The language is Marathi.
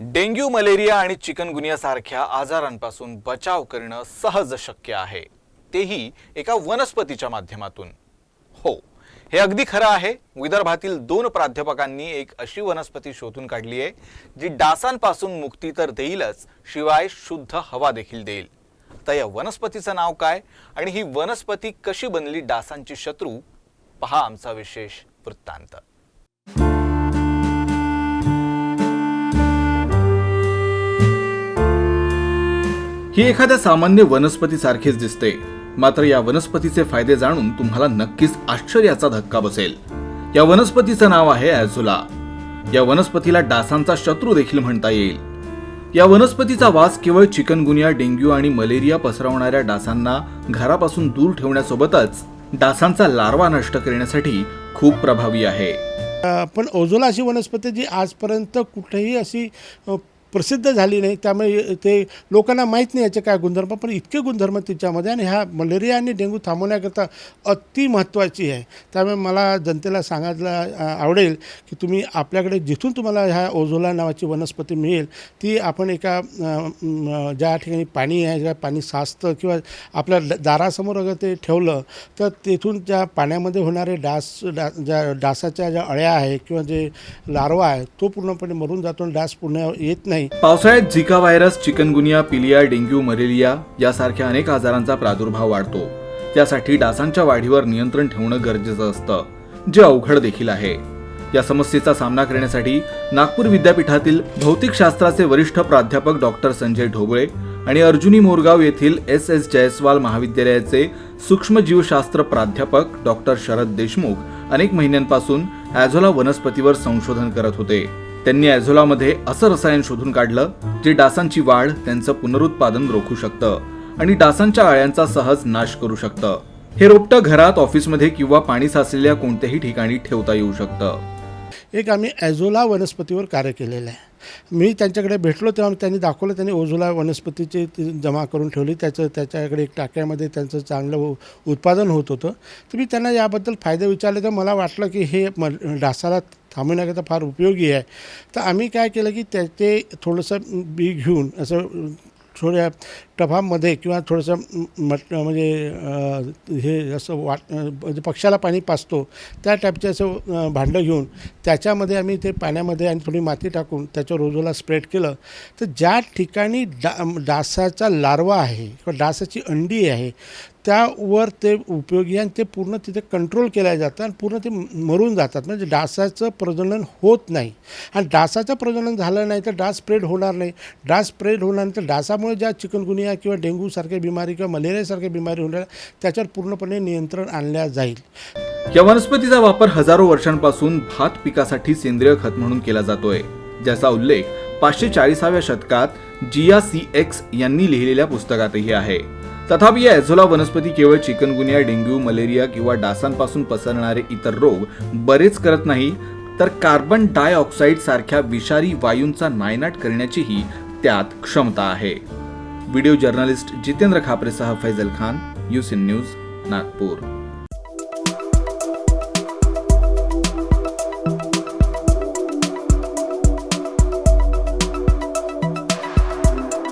डेंग्यू, मलेरिया आणि चिकनगुनिया सारख्या आजारांपासून बचाव करणं सहज शक्य आहे, तेही एका वनस्पतीच्या माध्यमातून। हो, हे अगदी खरं आहे। विदर्भातील 2 प्राध्यापकांनी एक अशी वनस्पती शोधून काढली आहे जी डासांपासून मुक्ती तर देईलच, शिवाय शुद्ध हवा देखील देईल। आता या वनस्पतीचं नाव काय आणि ही वनस्पती कशी बनली डासांची शत्रू, पहा आमचा विशेष वृत्तांत। ही एखाद्या सामान्य वनस्पतीसारखीच दिसते, मात्र या वनस्पतीचे फायदे जाणून तुम्हाला नक्कीच आश्चर्याचा धक्का बसेल। या वनस्पतीचं नाव आहे ॲझोला। या वनस्पतीला डासांचा शत्रू देखील म्हणता येईल। या वनस्पतीचा वास केवळ चिकनगुनिया, डेंग्यू आणि मलेरिया पसरवणाऱ्या डासांना घरापासून दूर ठेवण्यासोबतच डासांचा लार्वा नष्ट करण्यासाठी खूप प्रभावी आहे। पण ओझोला अशी वनस्पती जी आजपर्यंत कुठेही अशी प्रसिद्ध झाली नाही, त्यामुळे ते लोकांना माहीत नाही याचे काय गुणधर्म, पण इतके गुणधर्म तिच्यामध्ये आणि ह्या मलेरिया आणि डेंग्यू थांबवण्याकरता अति महत्त्वाची आहे। त्यामुळे मला जनतेला सांगायला आवडेल की तुम्ही आपल्याकडे जिथून तुम्हाला ह्या ओझोला नावाची वनस्पती मिळेल ती आपण एका ज्या ठिकाणी पाणी आहे, ज्या पाणी साचतं किंवा आपल्या दारासमोर अगर ते ठेवलं तर तेथून त्या पाण्यामध्ये होणारे ज्या डासाच्या ज्या अळ्या आहे किंवा जे लार्वा आहे तो पूर्णपणे मरून जातो आणि डास पुन्हा येत नाही। पावसाळ्यात झिका व्हायरस, चिकनगुनिया, पिलिया, डेंग्यू, मलेरिया यासारख्या अनेक आजारांचा प्रादुर्भाव वाढतो। त्यासाठी डासांच्या वाढीवर नियंत्रण ठेवणं गरजेचं असतं, जे अवघड देखील आहे। या समस्येचा सामना करण्यासाठी नागपूर विद्यापीठातील भौतिकशास्त्राचे वरिष्ठ प्राध्यापक डॉक्टर संजय ढोबळे आणि अर्जुनी मोरगाव येथील SS जयस्वाल महाविद्यालयाचे सूक्ष्मजीवशास्त्र प्राध्यापक डॉक्टर शरद देशमुख अनेक महिन्यांपासून ॲझोला वनस्पतीवर संशोधन करत होते। त्यांनी ॲझोलामध्ये असं रसायन शोधून काढलं जे डासांची वाढ, त्यांचं पुनरुत्पादन रोखू शकतं आणि डासांच्या अळ्यांचा सहज नाश करू शकतं। हे रोपटं घरात, ऑफिसमध्ये किंवा पाणी साचलेल्या कोणत्याही ठिकाणी ठेवता येऊ शकतं। एक आम्ही ॲझोला वनस्पतीवर कार्य केलेलं आहे। मी त्यांच्याकडे भेटलो तेव्हा त्यांनी दाखवलं, त्यांनी ओझोला वनस्पतीचे जमा करून ठेवली, त्याच्याकडे एक टाक्यामध्ये त्यांचं चांगलं उत्पादन होत होतं। तर मी त्यांना याबद्दल फायदे विचारले तर मला वाटलं की हे डासाला थांबवण्याकरता फार उपयोगी आहे। तर आम्ही काय केलं की त्याचे थोडंसं बी घेऊन असं थोड्या टबामध्ये किंवा थोडंसं म्हणजे हे असं म्हणजे पक्ष्याला पाणी पाजतो त्या टाईपचं असं भांडं घेऊन त्याच्यामध्ये आम्ही ते पाण्यामध्ये आणि थोडी माती टाकून त्याच्यावर ओझोला स्प्रेड केलं तर ज्या ठिकाणी डासाचा लार्वा आहे किंवा डासाची अंडी आहे त्यावर ते उपयोगी आणि ते पूर्ण तिथे कंट्रोल केल्या जातं आणि पूर्ण ते मरून जातात। म्हणजे डासाचं प्रजनन होत नाही आणि डासाचं प्रजनन झालं नाही तर डास स्प्रेड होणार नाही। डास स्प्रेड होणार नाही तर डासामुळे ज्या चिकनगुनिया किंवा डेंग्यूसारख्या बिमारी किंवा मलेरियासारख्या बिमारी होणार त्याच्यावर पूर्णपणे नियंत्रण आणल्या जाईल। या वनस्पतीचा वापर हजारो वर्षांपासून भात पिकासाठी सेंद्रिय खत म्हणून केला जातोय, ज्याचा उल्लेख 540व्या शतकात जिया CX यांनी लिहिलेल्या पुस्तकातही आहे। तथापि या ॲझोला वनस्पती केवळ चिकनगुनिया, डेंग्यू, मलेरिया किंवा डासांपासून पसरणारे इतर रोग बरेच करत नाही, तर कार्बन डायऑक्साईड सारख्या विषारी वायूंचा नायनाट करण्याचीही त्यात क्षमता आहे। व्हिडिओ जर्नलिस्ट जितेंद्र खापरेसह फैजल खान, UCN न्यूज, नागपूर।